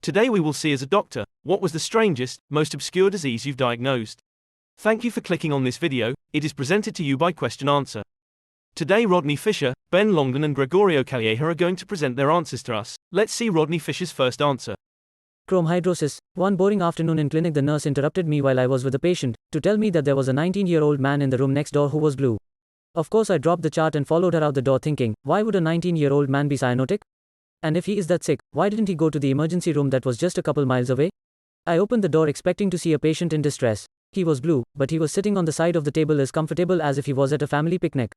Today we will see as a doctor, what was the strangest, most obscure disease you've diagnosed. Thank you for clicking on this video, it is presented to you by Question Answer. Today Rodney Fisher, Ben Longden and Gregorio Caleha are going to present their answers to us. Let's see Rodney Fisher's first answer. Chromhidrosis. One boring afternoon in clinic, the nurse interrupted me while I was with a patient to tell me that there was a 19-year-old man in the room next door who was blue. Of course I dropped the chart and followed her out the door thinking, why would a 19-year-old man be cyanotic? And if he is that sick, why didn't he go to the emergency room that was just a couple miles away? I opened the door expecting to see a patient in distress. He was blue, but he was sitting on the side of the table as comfortable as if he was at a family picnic.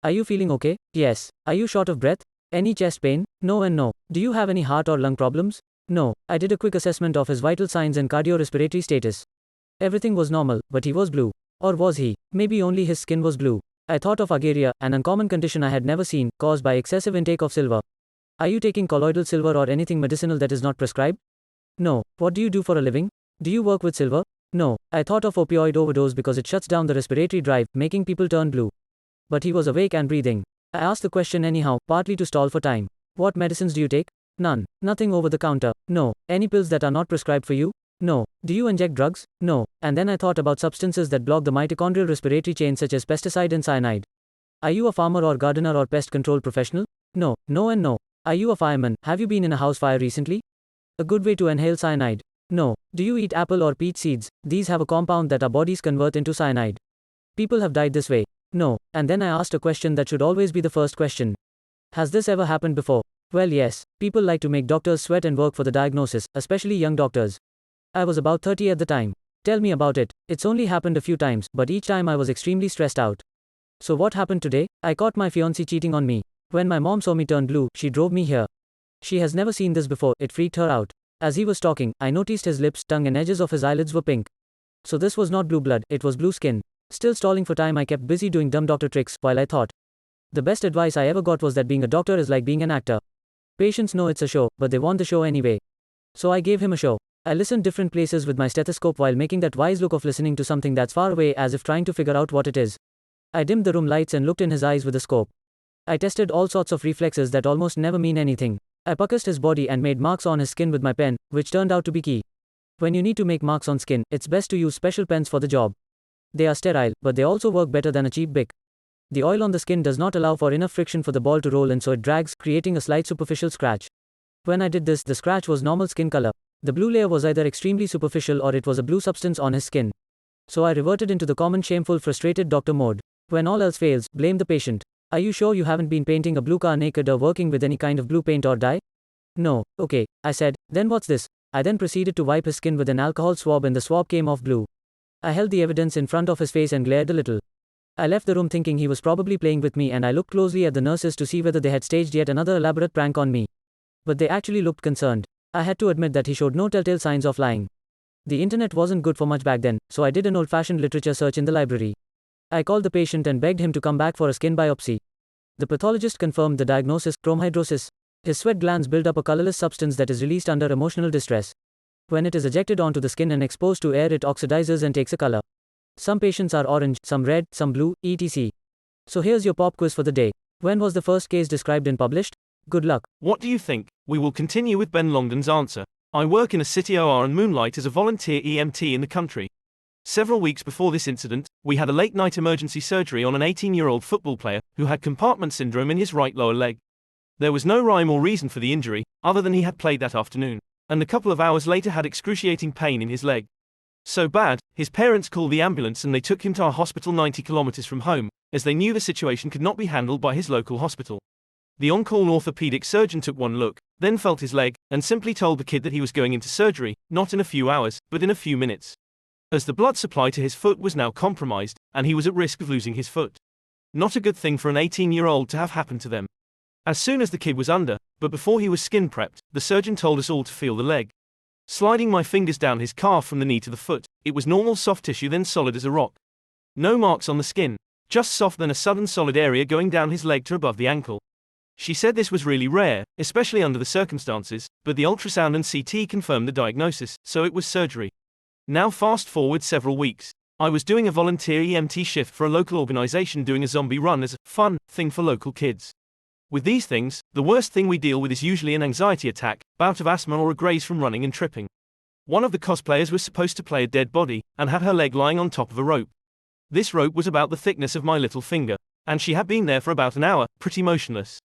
Are you feeling okay? Yes. Are you short of breath? Any chest pain? No and no. Do you have any heart or lung problems? No. I did a quick assessment of his vital signs and cardiorespiratory status. Everything was normal, but he was blue. Or was he? Maybe only his skin was blue. I thought of argyria, an uncommon condition I had never seen, caused by excessive intake of silver. Are you taking colloidal silver or anything medicinal that is not prescribed? No. What do you do for a living? Do you work with silver? No. I thought of opioid overdose because it shuts down the respiratory drive, making people turn blue. But he was awake and breathing. I asked the question anyhow, partly to stall for time. What medicines do you take? None. Nothing over the counter? No. Any pills that are not prescribed for you? No. Do you inject drugs? No. And then I thought about substances that block the mitochondrial respiratory chain such as pesticide and cyanide. Are you a farmer or gardener or pest control professional? No. No and no. Are you a fireman? Have you been in a house fire recently? A good way to inhale cyanide. No. Do you eat apple or peach seeds? These have a compound that our bodies convert into cyanide. People have died this way. No. And then I asked a question that should always be the first question. Has this ever happened before? Well, yes. People like to make doctors sweat and work for the diagnosis, especially young doctors. I was about 30 at the time. Tell me about it. It's only happened a few times, but each time I was extremely stressed out. So what happened today? I caught my fiancée cheating on me. When my mom saw me turn blue, she drove me here. She has never seen this before, it freaked her out. As he was talking, I noticed his lips, tongue and edges of his eyelids were pink. So this was not blue blood, it was blue skin. Still stalling for time, I kept busy doing dumb doctor tricks while I thought. The best advice I ever got was that being a doctor is like being an actor. Patients know it's a show, but they want the show anyway. So I gave him a show. I listened different places with my stethoscope while making that wise look of listening to something that's far away as if trying to figure out what it is. I dimmed the room lights and looked in his eyes with a scope. I tested all sorts of reflexes that almost never mean anything. I percussed his body and made marks on his skin with my pen, which turned out to be key. When you need to make marks on skin, it's best to use special pens for the job. They are sterile, but they also work better than a cheap Bic. The oil on the skin does not allow for enough friction for the ball to roll and so it drags, creating a slight superficial scratch. When I did this, the scratch was normal skin color. The blue layer was either extremely superficial or it was a blue substance on his skin. So I reverted into the common shameful frustrated doctor mode. When all else fails, blame the patient. Are you sure you haven't been painting a blue car naked or working with any kind of blue paint or dye? No. Okay, I said. Then what's this? I then proceeded to wipe his skin with an alcohol swab and the swab came off blue. I held the evidence in front of his face and glared a little. I left the room thinking he was probably playing with me and I looked closely at the nurses to see whether they had staged yet another elaborate prank on me. But they actually looked concerned. I had to admit that he showed no telltale signs of lying. The internet wasn't good for much back then, so I did an old-fashioned literature search in the library. I called the patient and begged him to come back for a skin biopsy. The pathologist confirmed the diagnosis, chromhidrosis. His sweat glands build up a colorless substance that is released under emotional distress. When it is ejected onto the skin and exposed to air, it oxidizes and takes a color. Some patients are orange, some red, some blue, etc. So here's your pop quiz for the day. When was the first case described and published? Good luck. What do you think? We will continue with Ben Longden's answer. I work in a city OR and moonlight as a volunteer EMT in the country. Several weeks before this incident, we had a late-night emergency surgery on an 18-year-old football player who had compartment syndrome in his right lower leg. There was no rhyme or reason for the injury, other than he had played that afternoon, and a couple of hours later had excruciating pain in his leg. So bad, his parents called the ambulance and they took him to our hospital 90 kilometers from home, as they knew the situation could not be handled by his local hospital. The on-call orthopedic surgeon took one look, then felt his leg, and simply told the kid that he was going into surgery, not in a few hours, but in a few minutes. As the blood supply to his foot was now compromised, and he was at risk of losing his foot. Not a good thing for an 18-year-old to have happen to them. As soon as the kid was under, but before he was skin prepped, the surgeon told us all to feel the leg. Sliding my fingers down his calf from the knee to the foot, it was normal soft tissue then solid as a rock. No marks on the skin, just soft then a sudden solid area going down his leg to above the ankle. She said this was really rare, especially under the circumstances, but the ultrasound and CT confirmed the diagnosis, so it was surgery. Now fast forward several weeks. I was doing a volunteer EMT shift for a local organization doing a zombie run as a fun thing for local kids. With these things, the worst thing we deal with is usually an anxiety attack, bout of asthma, or a graze from running and tripping. One of the cosplayers was supposed to play a dead body, and had her leg lying on top of a rope. This rope was about the thickness of my little finger, and she had been there for about an hour, pretty motionless.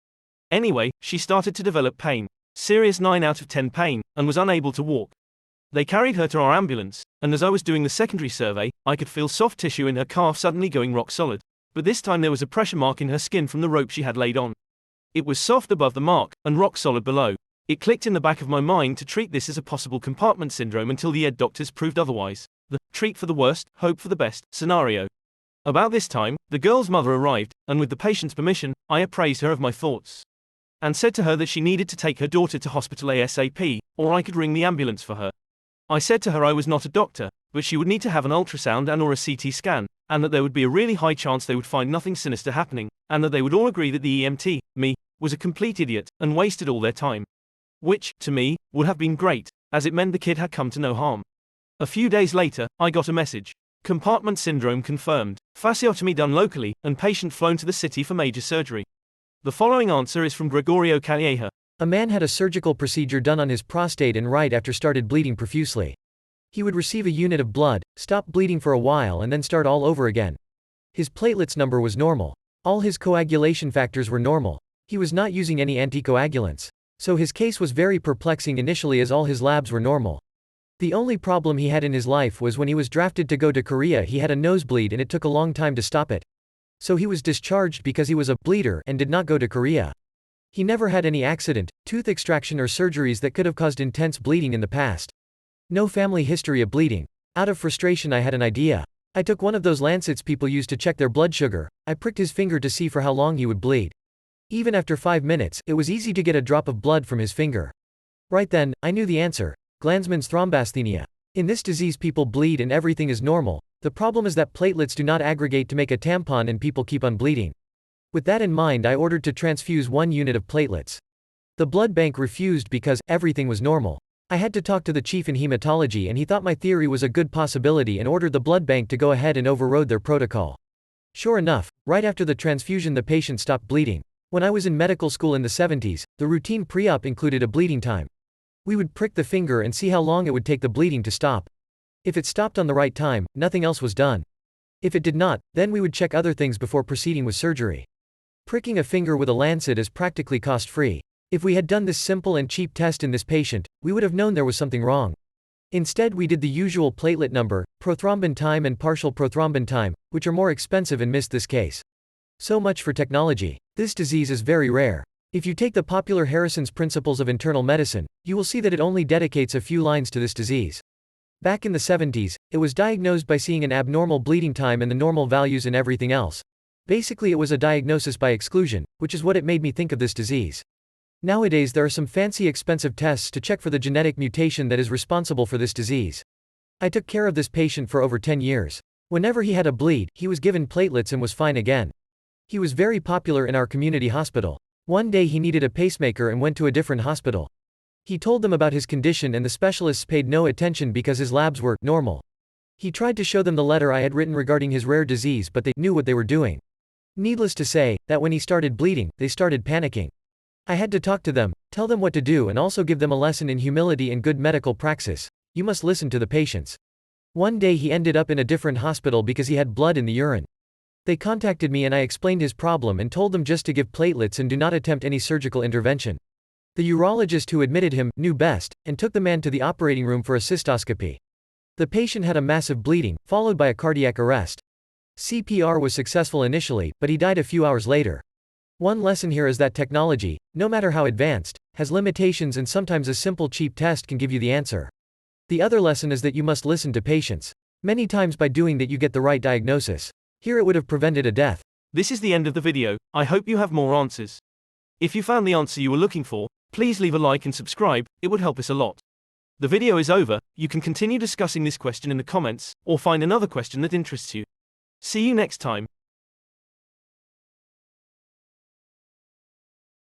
Anyway, she started to develop pain, serious 9 out of 10 pain, and was unable to walk. They carried her to our ambulance, and as I was doing the secondary survey, I could feel soft tissue in her calf suddenly going rock solid. But this time there was a pressure mark in her skin from the rope she had laid on. It was soft above the mark, and rock solid below. It clicked in the back of my mind to treat this as a possible compartment syndrome until the doctors proved otherwise. The treat for the worst, hope for the best scenario. About this time, the girl's mother arrived, and with the patient's permission, I appraised her of my thoughts, and said to her that she needed to take her daughter to hospital ASAP, or I could ring the ambulance for her. I said to her I was not a doctor, but she would need to have an ultrasound and or a CT scan, and that there would be a really high chance they would find nothing sinister happening, and that they would all agree that the EMT, me, was a complete idiot, and wasted all their time. Which, to me, would have been great, as it meant the kid had come to no harm. A few days later, I got a message. Compartment syndrome confirmed, fasciotomy done locally, and patient flown to the city for major surgery. The following answer is from Gregorio Caleha. A man had a surgical procedure done on his prostate and right after started bleeding profusely. He would receive a unit of blood, stop bleeding for a while and then start all over again. His platelets number was normal. All his coagulation factors were normal. He was not using any anticoagulants. So his case was very perplexing initially as all his labs were normal. The only problem he had in his life was when he was drafted to go to Korea he had a nosebleed and it took a long time to stop it. So he was discharged because he was a bleeder and did not go to Korea. He never had any accident, tooth extraction or surgeries that could have caused intense bleeding in the past. No family history of bleeding. Out of frustration I had an idea. I took one of those lancets people use to check their blood sugar. I pricked his finger to see for how long he would bleed. Even after 5 minutes, it was easy to get a drop of blood from his finger. Right then, I knew the answer. Glanzmann's thrombasthenia. In this disease people bleed and everything is normal. The problem is that platelets do not aggregate to make a tampon and people keep on bleeding. With that in mind I ordered to transfuse 1 unit of platelets. The blood bank refused because everything was normal. I had to talk to the chief in hematology and he thought my theory was a good possibility and ordered the blood bank to go ahead and overrode their protocol. Sure enough, right after the transfusion the patient stopped bleeding. When I was in medical school in the 70s, the routine pre-op included a bleeding time. We would prick the finger and see how long it would take the bleeding to stop. If it stopped on the right time, nothing else was done. If it did not, then we would check other things before proceeding with surgery. Pricking a finger with a lancet is practically cost-free. If we had done this simple and cheap test in this patient, we would have known there was something wrong. Instead we did the usual platelet number, prothrombin time and partial prothrombin time, which are more expensive and missed this case. So much for technology. This disease is very rare. If you take the popular Harrison's Principles of Internal Medicine, you will see that it only dedicates a few lines to this disease. Back in the 70s, it was diagnosed by seeing an abnormal bleeding time and the normal values in everything else. Basically it was a diagnosis by exclusion, which is what it made me think of this disease. Nowadays there are some fancy expensive tests to check for the genetic mutation that is responsible for this disease. I took care of this patient for over 10 years. Whenever he had a bleed, he was given platelets and was fine again. He was very popular in our community hospital. One day he needed a pacemaker and went to a different hospital. He told them about his condition and the specialists paid no attention because his labs were normal. He tried to show them the letter I had written regarding his rare disease but they knew what they were doing. Needless to say, that when he started bleeding, they started panicking. I had to talk to them, tell them what to do and also give them a lesson in humility and good medical praxis. You must listen to the patients. One day he ended up in a different hospital because he had blood in the urine. They contacted me and I explained his problem and told them just to give platelets and do not attempt any surgical intervention. The urologist who admitted him knew best, and took the man to the operating room for a cystoscopy. The patient had a massive bleeding, followed by a cardiac arrest. CPR was successful initially, but he died a few hours later. One lesson here is that technology, no matter how advanced, has limitations and sometimes a simple cheap test can give you the answer. The other lesson is that you must listen to patients. Many times by doing that you get the right diagnosis. Here it would have prevented a death. This is the end of the video. I hope you have more answers. If you found the answer you were looking for, please leave a like and subscribe, it would help us a lot. The video is over, you can continue discussing this question in the comments, or find another question that interests you. See you next time.